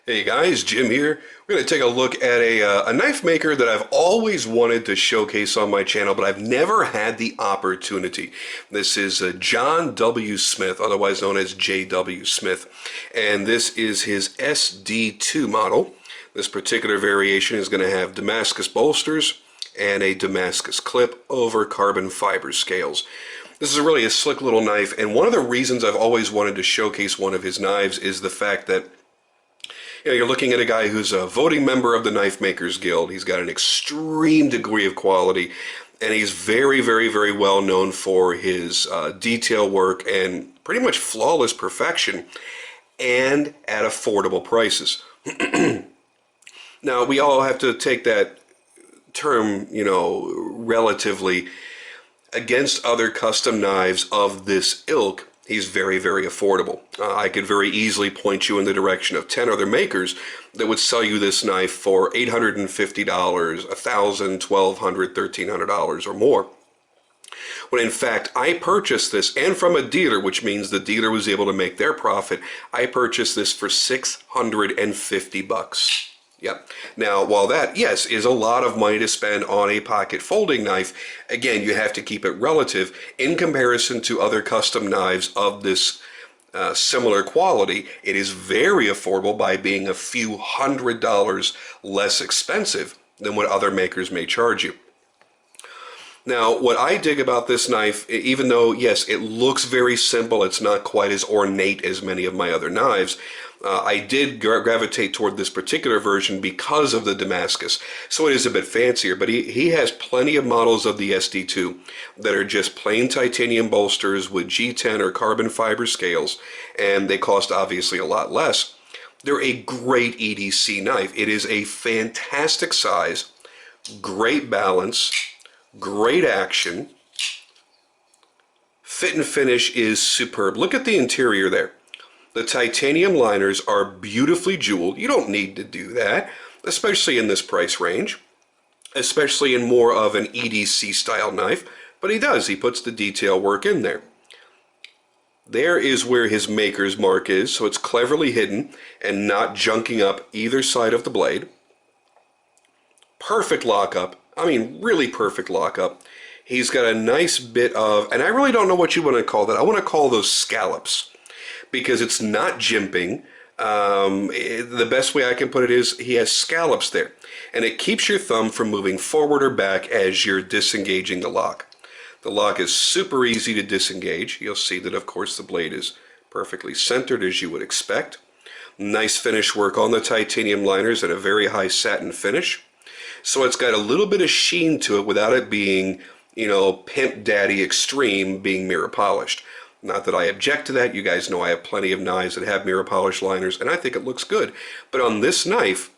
Hey guys, Jim here. We're going to take a look at a knife maker that I've always wanted to showcase on my channel, but I've never had the opportunity. This is John W. Smith, otherwise known as J.W. Smith, and this is his SD-2 model. This particular variation is going to have Damascus bolsters and a Damascus clip over carbon fiber scales. This is really a slick little knife, and one of the reasons I've always wanted to showcase one of his knives is the fact that you're looking at a guy who's a voting member of the Knife Makers Guild. He's got an extreme degree of quality, and he's very, very, very well known for his detail work and pretty much flawless perfection, and at affordable prices. Now, we all have to take that term, relatively against other custom knives of this ilk. He's very, very affordable. I could very easily point you in the direction of 10 other makers that would sell you this knife for $850, $1,000, $1,200, $1,300 or more. When in fact, I purchased this, and from a dealer, which means the dealer was able to make their profit, I purchased this for $650. Yep. Now, while that, yes, is a lot of money to spend on a pocket folding knife, again, you have to keep it relative in comparison to other custom knives of this similar quality. It is very affordable by being a few $100s less expensive than what other makers may charge you. Now, what I dig about this knife, even though, yes, it looks very simple, it's not quite as ornate as many of my other knives, I did gravitate toward this particular version because of the Damascus. So it is a bit fancier, but he has plenty of models of the SD-2 that are just plain titanium bolsters with G10 or carbon fiber scales, and they cost obviously a lot less. They're a great EDC knife. It is a fantastic size, great balance, great action. Fit and finish is superb. Look at the interior there. The titanium liners are beautifully jeweled. You don't need to do that, especially in this price range, especially in more of an EDC style knife, but he does. He puts the detail work in there. There is where his maker's mark is, so it's cleverly hidden and not junking up either side of the blade. Perfect lockup. I mean, really perfect lockup. He's got a nice bit of, and I really don't know what you want to call that. I want to call those scallops, because it's not jimping. The best way I can put it is he has scallops there, and it keeps your thumb from moving forward or back as you're disengaging the lock. The lock is super easy to disengage. You'll see that, of course, the blade is perfectly centered as you would expect. Nice finish work on the titanium liners and a very high satin finish. So it's got a little bit of sheen to it without it being, Pimp Daddy extreme, being mirror polished. Not that I object to that. You guys know I have plenty of knives that have mirror polish liners, and I think it looks good. But on this knife,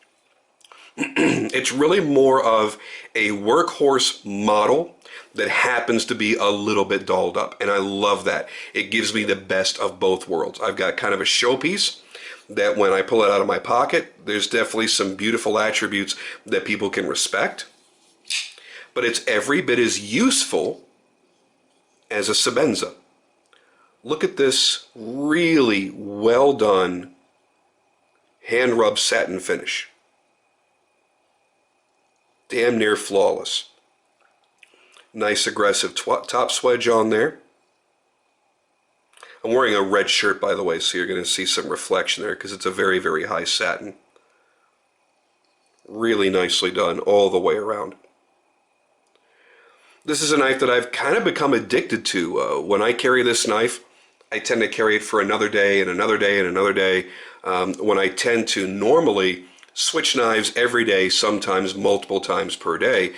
it's really more of a workhorse model that happens to be a little bit dolled up, and I love that. It gives me the best of both worlds. I've got kind of a showpiece that when I pull it out of my pocket, there's definitely some beautiful attributes that people can respect, but it's every bit as useful as a Sebenza. Look at this really well done hand rub satin finish. Damn near flawless. Nice aggressive top swedge on there. I'm wearing a red shirt, by the way, so you're going to see some reflection there because it's a very, very high satin. Really nicely done all the way around. This is a knife that I've kind of become addicted to. When I carry this knife, I tend to carry it for another day and another day and another day. When I tend to normally switch knives every day, sometimes multiple times per day,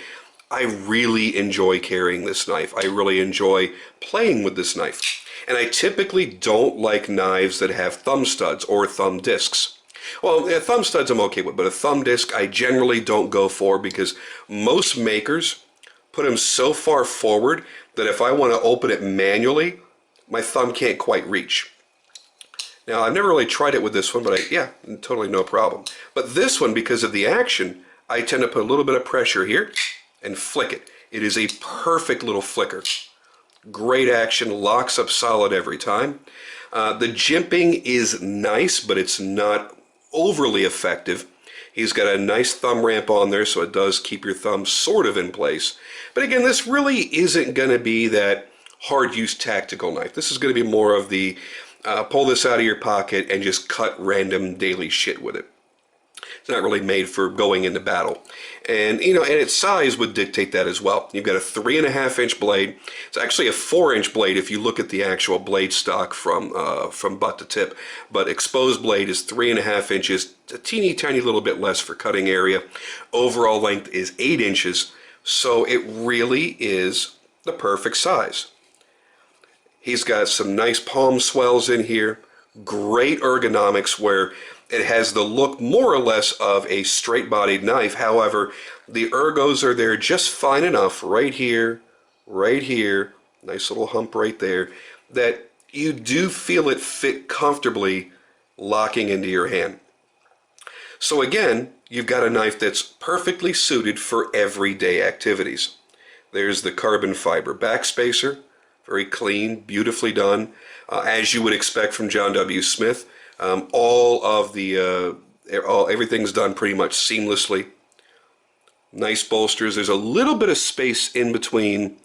I really enjoy carrying this knife. I really enjoy playing with this knife. And I typically don't like knives that have thumb studs or thumb discs. Well, thumb studs I'm okay with, but a thumb disc I generally don't go for because most makers put them so far forward that if I want to open it manually, my thumb can't quite reach. Now, I've never really tried it with this one, but yeah, totally no problem. But this one, because of the action, I tend to put a little bit of pressure here and flick it. It is a perfect little flicker. Great action, locks up solid every time. The jimping is nice, but it's not overly effective. He's got a nice thumb ramp on there, so it does keep your thumb sort of in place. But again, this really isn't going to be that hard-use tactical knife. This is going to be more of the pull this out of your pocket and just cut random daily shit with it. It's not really made for going into battle. And, you know, and its size would dictate that as well. You've got a 3.5-inch blade. It's actually a 4-inch blade if you look at the actual blade stock from butt to tip. But exposed blade is 3.5 inches, a teeny tiny little bit less for cutting area. Overall length is 8 inches, so it really is the perfect size. He's got some nice palm swells in here, great ergonomics where it has the look more or less of a straight-bodied knife. However, the ergos are there just fine enough right here, nice little hump right there, that you do feel it fit comfortably locking into your hand. So again, you've got a knife that's perfectly suited for everyday activities. There's the carbon fiber backspacer, very clean, beautifully done, as you would expect from John W. Smith. Everything's done pretty much seamlessly. Nice bolsters. There's a little bit of space in between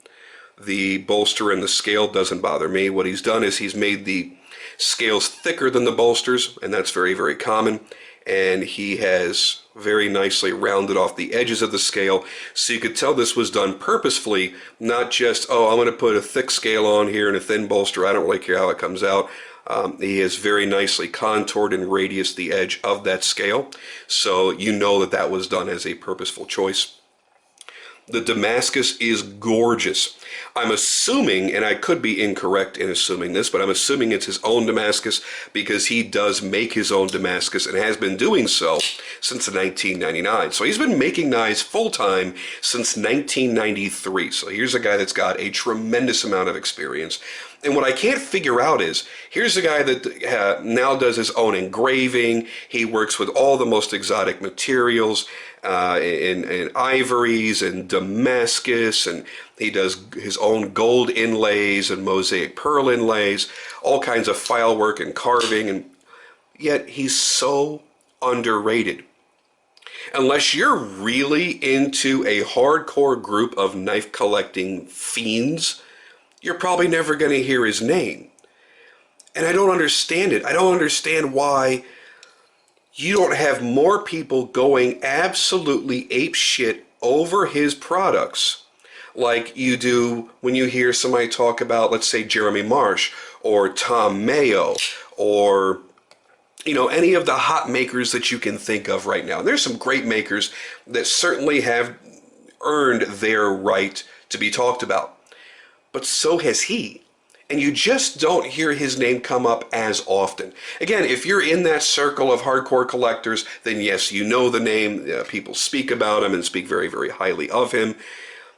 the bolster and the scale. Doesn't bother me. What he's done is he's made the scales thicker than the bolsters, and that's very, very common. And he has very nicely rounded off the edges of the scale, so you could tell this was done purposefully, not just, oh, I'm going to put a thick scale on here and a thin bolster, I don't really care how it comes out. He has very nicely contoured and radiused the edge of that scale, so you know that that was done as a purposeful choice. The Damascus is gorgeous. I'm assuming, and I could be incorrect in assuming this, but I'm assuming it's his own Damascus because he does make his own Damascus and has been doing so since 1999. So he's been making knives full-time since 1993. So here's a guy that's got a tremendous amount of experience. And what I can't figure out is, here's a guy that now does his own engraving. He works with all the most exotic materials, in ivories and Damascus, and he does his own gold inlays and mosaic pearl inlays, all kinds of file work and carving, and yet he's so underrated. Unless you're really into a hardcore group of knife collecting fiends, you're probably never going to hear his name. And I don't understand it. I don't understand why you don't have more people going absolutely apeshit over his products like you do when you hear somebody talk about, let's say, Jeremy Marsh or Tom Mayo or, you know, any of the hot makers that you can think of right now. There's some great makers that certainly have earned their right to be talked about. But so has he. And you just don't hear his name come up as often. Again, if you're in that circle of hardcore collectors, then yes, you know the name. People speak about him and speak very, very highly of him.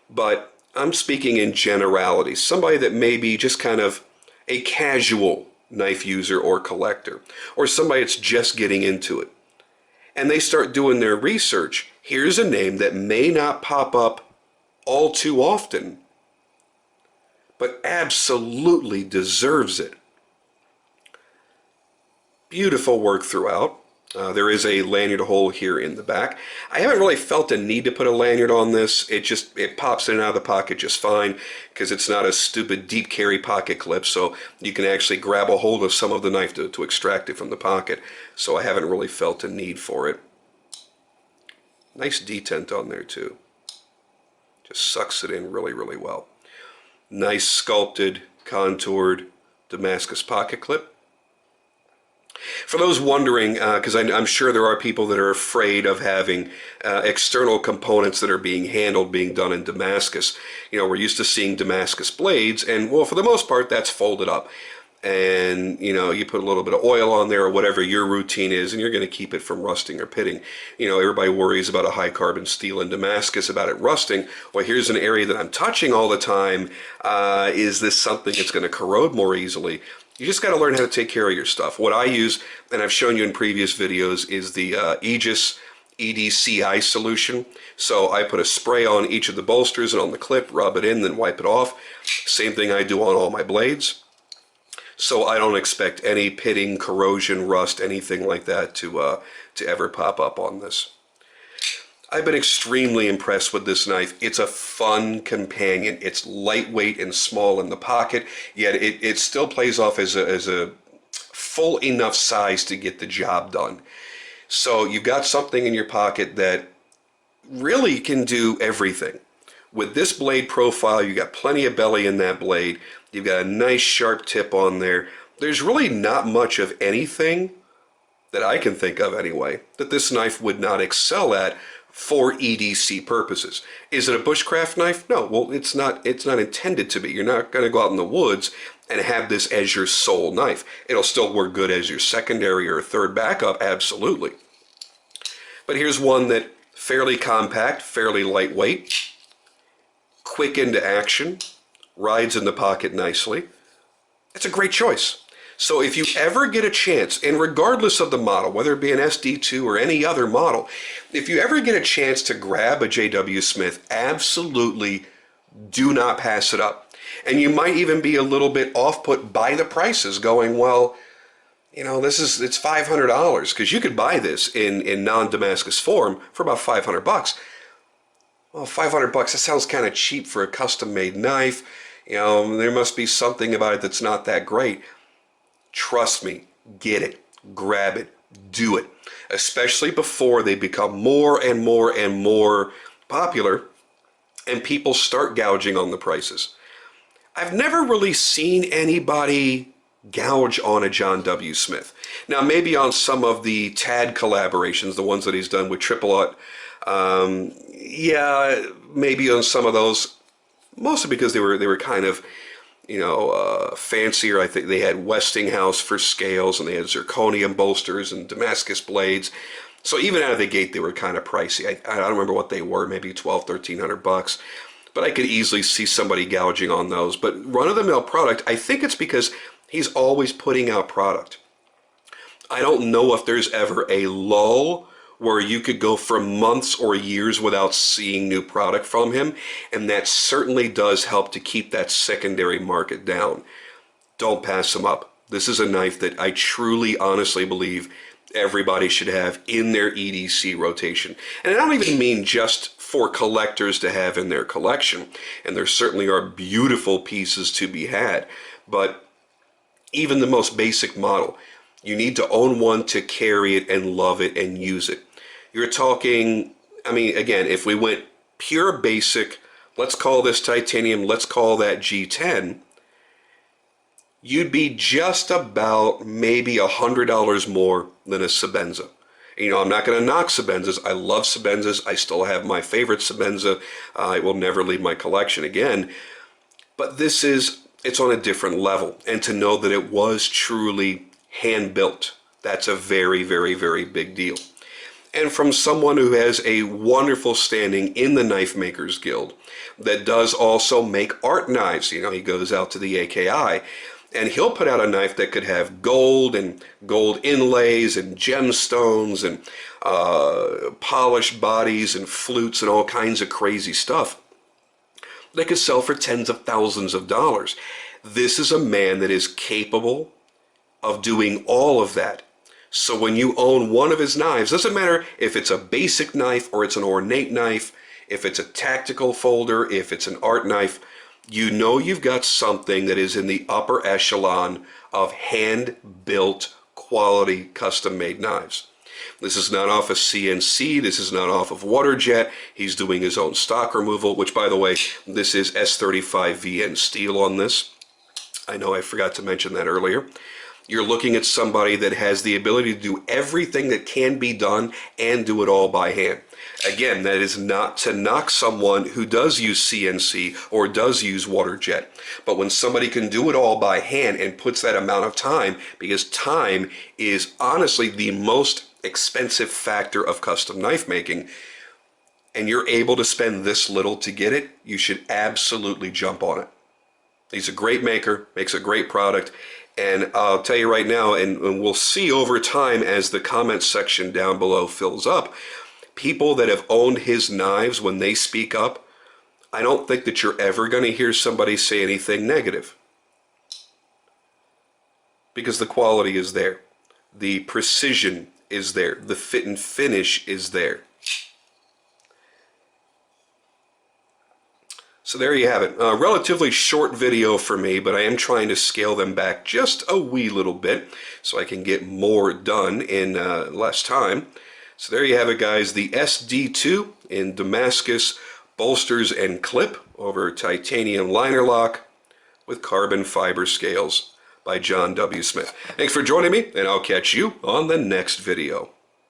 But I'm speaking in generality. Somebody that may be just kind of a casual knife user or collector, or somebody that's just getting into it. And they start doing their research. Here's a name that may not pop up all too often, but absolutely deserves it. Beautiful work throughout. There is a lanyard hole here in the back. I haven't really felt a need to put a lanyard on this. It pops in and out of the pocket just fine because it's not a stupid deep carry pocket clip, so you can actually grab a hold of some of the knife to extract it from the pocket. So I haven't really felt a need for it. Nice detent on there too. Just sucks it in really, really well. Nice sculpted, contoured Damascus pocket clip. For those wondering, because I'm sure there are people that are afraid of having external components that are being handled being done in Damascus. You know, we're used to seeing Damascus blades, and well, for the most part, that's folded up. And, you know, you put a little bit of oil on there or whatever your routine is, and you're going to keep it from rusting or pitting. You know, everybody worries about a high carbon steel in Damascus, about it rusting. Well, here's an area that I'm touching all the time. Is this something that's going to corrode more easily? You just got to learn how to take care of your stuff. What I use, and I've shown you in previous videos, is the Aegis EDC solution. So I put a spray on each of the bolsters and on the clip, rub it in, then wipe it off. Same thing I do on all my blades. So I don't expect any pitting, corrosion, rust, anything like that to ever pop up on this. I've been extremely impressed with this knife. It's a fun companion. It's lightweight and small in the pocket, yet it still plays off as a full enough size to get the job done. So you've got something in your pocket that really can do everything. With this blade profile, you got plenty of belly in that blade. You've got a nice sharp tip on there. There's really not much of anything that I can think of anyway that this knife would not excel at for EDC purposes. Is it a bushcraft knife? No, well, it's not intended to be. You're not going to go out in the woods and have this as your sole knife. It'll still work good as your secondary or third backup, absolutely. But here's one that fairly compact, fairly lightweight, quick into action, rides in the pocket nicely. It's a great choice. So if you ever get a chance, and regardless of the model, whether it be an SD-2 or any other model, if you ever get a chance to grab a J.W. Smith, absolutely do not pass it up. And you might even be a little bit off-put by the prices, going, well, you know, it's $500, because you could buy this in non-Damascus form for about 500 bucks. Well, 500 bucks, that sounds kind of cheap for a custom-made knife. You know, there must be something about it that's not that great. Trust me, get it, grab it, do it. Especially before they become more and more and more popular and people start gouging on the prices. I've never really seen anybody gouge on a John W. Smith. Now, maybe on some of the TAD collaborations, the ones that he's done with Triple Ut, yeah, maybe on some of those, mostly because they were kind of, you know, fancier. I think they had Westinghouse for scales, and they had zirconium bolsters and Damascus blades. So even out of the gate, they were kind of pricey. I don't remember what they were, maybe $1,200-1,300 bucks. But I could easily see somebody gouging on those. But run-of-the-mill product, I think it's because he's always putting out product. I don't know if there's ever a lull where you could go for months or years without seeing new product from him, and that certainly does help to keep that secondary market down. Don't pass him up. This is a knife that I truly, honestly believe everybody should have in their EDC rotation. And I don't even mean just for collectors to have in their collection, and there certainly are beautiful pieces to be had, but even the most basic model, you need to own one to carry it and love it and use it. You're talking, I mean, again, if we went pure basic, let's call this titanium, let's call that G10, you'd be just about maybe $100 more than a Sebenza. You know, I'm not going to knock Sebenzas. I love Sebenzas. I still have my favorite Sebenza. It will never leave my collection again. But this is, it's on a different level. And to know that it was truly hand-built, that's a very, very, very big deal. And from someone who has a wonderful standing in the Knife Makers Guild that does also make art knives. You know, he goes out to the AKI and he'll put out a knife that could have gold and gold inlays and gemstones and polished bodies and flutes and all kinds of crazy stuff that could sell for tens of thousands of dollars. This is a man that is capable of doing all of that. So when you own one of his knives, doesn't matter if it's a basic knife or it's an ornate knife, if it's a tactical folder, if it's an art knife, you know you've got something that is in the upper echelon of hand-built quality custom-made knives. This is not off of CNC, this is not off of water jet. He's doing his own stock removal, which, by the way, this is S35VN steel on this. I know I forgot to mention that earlier. You're looking at somebody that has the ability to do everything that can be done and do it all by hand. Again, that is not to knock someone who does use CNC or does use water jet. But when somebody can do it all by hand and puts that amount of time, because time is honestly the most expensive factor of custom knife making, and you're able to spend this little to get it, you should absolutely jump on it. He's a great maker, makes a great product. And I'll tell you right now, and we'll see over time as the comment section down below fills up, people that have owned his knives, when they speak up, I don't think that you're ever going to hear somebody say anything negative. because the quality is there. The precision is there. The fit and finish is there. So there you have it. A relatively short video for me, but I am trying to scale them back just a wee little bit so I can get more done in less time. So there you have it, guys. The SD-2 in Damascus bolsters and clip over titanium liner lock with carbon fiber scales by John W. Smith. Thanks for joining me, and I'll catch you on the next video.